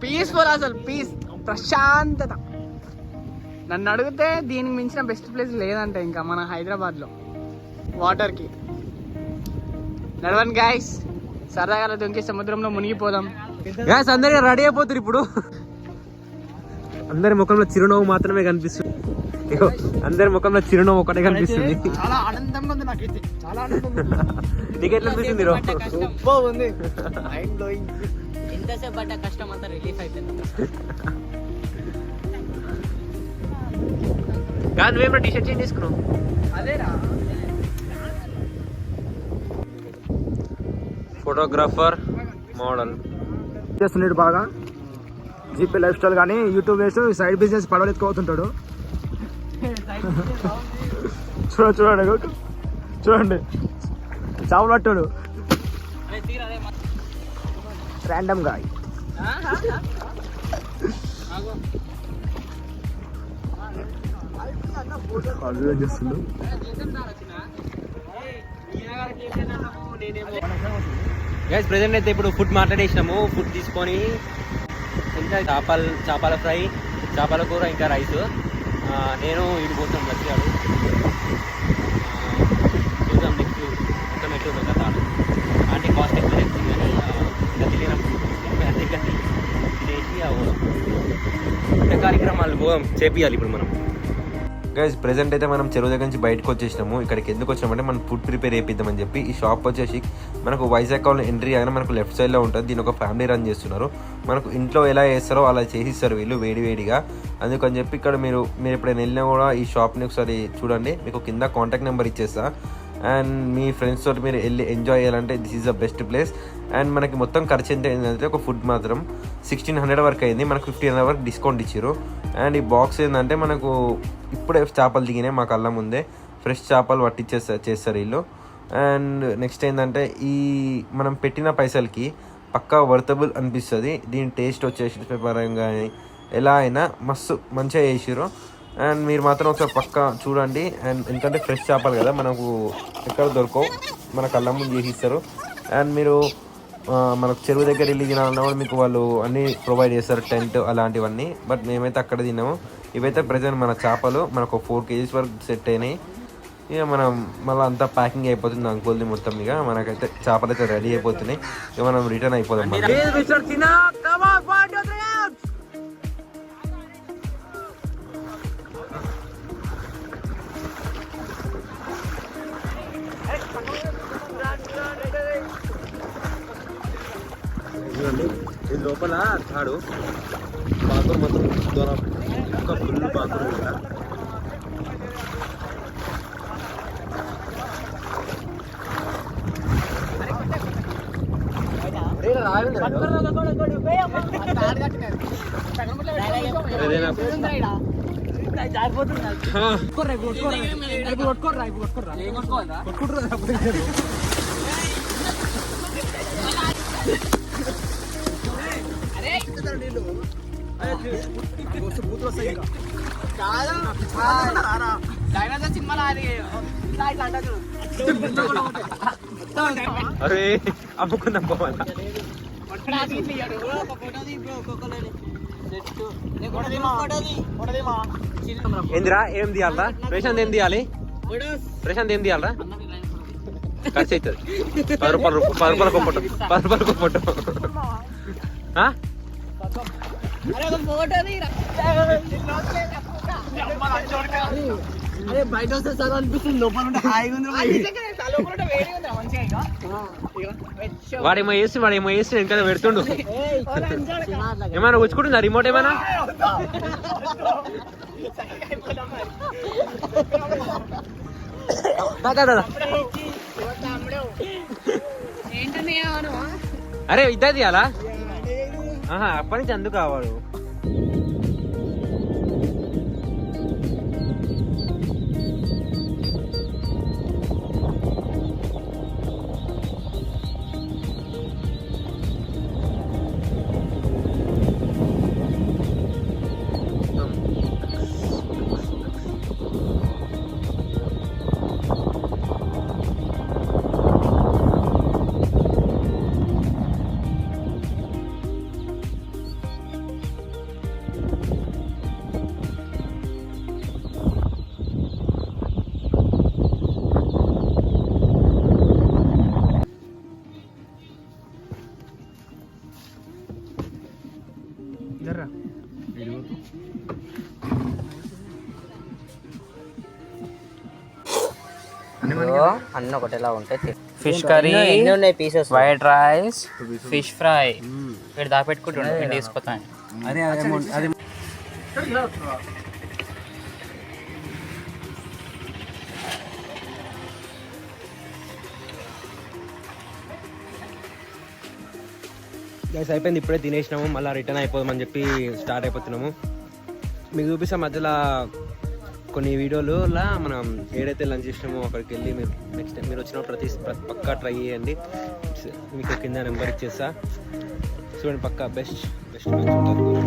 Peaceful, అసలు piece, ప్రశాంతత. నన్ను అడిగితే దీనికి మించిన బెస్ట్ ప్లేస్ లేదంటే ఇంకా మన హైదరాబాద్లో వాటర్కి. నడవండి గాయస్, సరదాగా దొంగి సముద్రంలో మునిగిపోదాం. గాయస్ అందరికీ రెడీ అయిపోతారు ఇప్పుడు. అందరి ముఖంలో చిరునవ్వు మాత్రమే కనిపిస్తుంది. అందరి ముఖంలో చిరునవ్వు ఒకటే కనిపిస్తుంది. చాలా ఆనందంగా ఉంది నాకైతే, చాలా ఆనందంగా ఉంది. నీకు ఎట్లా అనిపిస్తుంది? సూపర్ ఉంది, మైండ్ బ్లోయింగ్. ఎంతసేపు పడ్డ కష్టం అంతా రిలీఫ్ అయిపోయింది. కాదు నువ్వేమో టీ షర్ట్ చేంజ్ చేసుకున్నావు? అదేరా ఫోటోగ్రాఫర్ మోడల్ చేస్తున్నాడు బాగా. జీపీ లైఫ్ స్టైల్ కానీ యూట్యూబ్ వేసి సైడ్ బిజినెస్ పడవలు ఎత్తుకోతుంటాడు. చూడండి చూడండి, చావులు పట్టాడు ర్యాండమ్ గా. గైస్ ప్రెజెంట్ అయితే ఇప్పుడు ఫుడ్ మాట్లాడేసినాము. ఫుడ్ తీసుకొని ఇంకా చేపల ఫ్రై, చేపల కూర, ఇంకా రైస్. నేను ఇది కోసం వచ్చాడు. చూద్దాం నెక్స్ట్ మొత్తం ఎట్లుందో కదా. అంటే కాస్ట్ ఎక్కువ చెప్తుంది కానీ ఇంకా తెలియనప్పుడు తినేసి కార్యక్రమాలు చేపియాలి ఇప్పుడు మనం. గైస్ ప్రెజెంట్ అయితే మనం చెరువు దగ్గర నుంచి బయటకు వచ్చేసినాము. ఇక్కడికి ఎందుకు వచ్చినామంటే మనం ఫుడ్ ప్రిపేర్ చేపిద్దామని చెప్పి. ఈ షాప్ వచ్చేసి మనకు వైజాగ్ కావాలి ఎంట్రీ అయినా మనకు లెఫ్ట్ సైడ్లో ఉంటుంది. దీని ఒక ఫ్యామిలీ రన్ చేస్తున్నారు. మనకు ఇంట్లో ఎలా చేస్తారో అలా చేసిస్తారు వీళ్ళు వేడివేడిగా. అందుకని చెప్పి ఇక్కడ మీరు ఎప్పుడైనా వెళ్ళినా కూడా ఈ షాప్ని ఒకసారి చూడండి. మీకు కింద కాంటాక్ట్ నెంబర్ ఇచ్చేస్తా. అండ్ మీ ఫ్రెండ్స్ తోటి మీరు వెళ్ళి ఎంజాయ్ చేయాలంటే this is the best place. And మనకి మొత్తం ఖర్చు ఎంత అయిందంటే ఒక ఫుడ్ మాత్రం 1600 వరకు అయింది. మనకు 1500 వరకు డిస్కౌంట్ ఇచ్చారు. అండ్ ఈ బాక్స్ ఏంటంటే మనకు ఇప్పుడే చేపలు దిగినాయి మా కళ్ళ ముందే. ఫ్రెష్ చేపలు చేస్తారు వీళ్ళు. అండ్ నెక్స్ట్ ఏంటంటే ఈ మనం పెట్టిన పైసలకి పక్కా వర్తబుల్ అనిపిస్తుంది. దీని టేస్ట్ వచ్చేసి పరంగా ఎలా అయినా మస్తు మంచిగా చేసారు. అండ్ మీరు మాత్రం ఒకసారి పక్కా చూడండి. అండ్ ఎందుకంటే ఫ్రెష్ చేపలు కదా, మనకు ఎక్కడ దొరకవు, మన కళ్ళ ముందు చేసిస్తారు. అండ్ మీరు మనకు చెరువు దగ్గర వెళ్ళి తినాలన్నా కూడా మీకు వాళ్ళు అన్నీ ప్రొవైడ్ చేస్తారు, టెంట్ అలాంటివన్నీ. బట్ మేమైతే అక్కడ తిన్నాము. ఇవైతే ప్రజెంట్ మన చేపలు మనకు 4 kgs వరకు సెట్ అయినాయి. ఇక మనం మళ్ళీ అంతా ప్యాకింగ్ అయిపోతుంది అంకుల్ది మొత్తం. ఇక మనకైతే చేపలు అయితే రెడీ అయిపోతున్నాయి. ఇక మనం రిటర్న్ అయిపోదాం. ఇది లోపల తాడు పాకురు మొత్తం దూరం ఒక ఫుల్ పాకురు కూడా. అరే అమ్ముకుందాం పోవాలా? ఏందిరా ఏం తీయాలరా? ప్రశాంత్ ఏం తీయాలి? ప్రశాంత్ ఏం తీయాలరా? ఖర్చు అవుతుంది 10 రూపాయలకు ఫోటో, 10 రూపాయలకు ఫోటో. బయట వస్తే సార్ అనిపిస్తుంది, లోపల ఉంటే హాయిగా ఉంది. వాడేమో వేసి ఇంకా పెడుతుండు. ఏమైనా వచ్చుకుంటుందా రిమోట్ ఏమైనా? అరే ఇద్దరు తీయాలా? అప్పటి నుంచి అందుకు కావాడు. జర్రా అన్నీ ఒకటేలా ఉంటాయి. ఫిష్ కర్రీ, ఎన్ని ఉన్నాయి pieces? White rice, fish fry. ఇక్కడ దాపెట్టుకుంటుండే నేను తీసుకొస్తాను. అదే అది గైస్ అయిపోయింది, ఇప్పుడే తినేసినాము, మళ్ళీ రిటర్న్ అయిపోదామని చెప్పి స్టార్ట్ అయిపోతున్నాము. మీకు చూపిస్తాం మధ్యలో కొన్ని వీడియోలులా మనం ఏడైతే లంచ్ చేసినామో అక్కడికి వెళ్ళి మీరు నెక్స్ట్ టైం మీరు వచ్చినప్పుడు పక్కా ట్రై చేయండి. మీకు కింద నెంబర్ ఇచ్చేస్తా, చూడండి, పక్కా బెస్ట్ లంచ్ ఉంటుంది.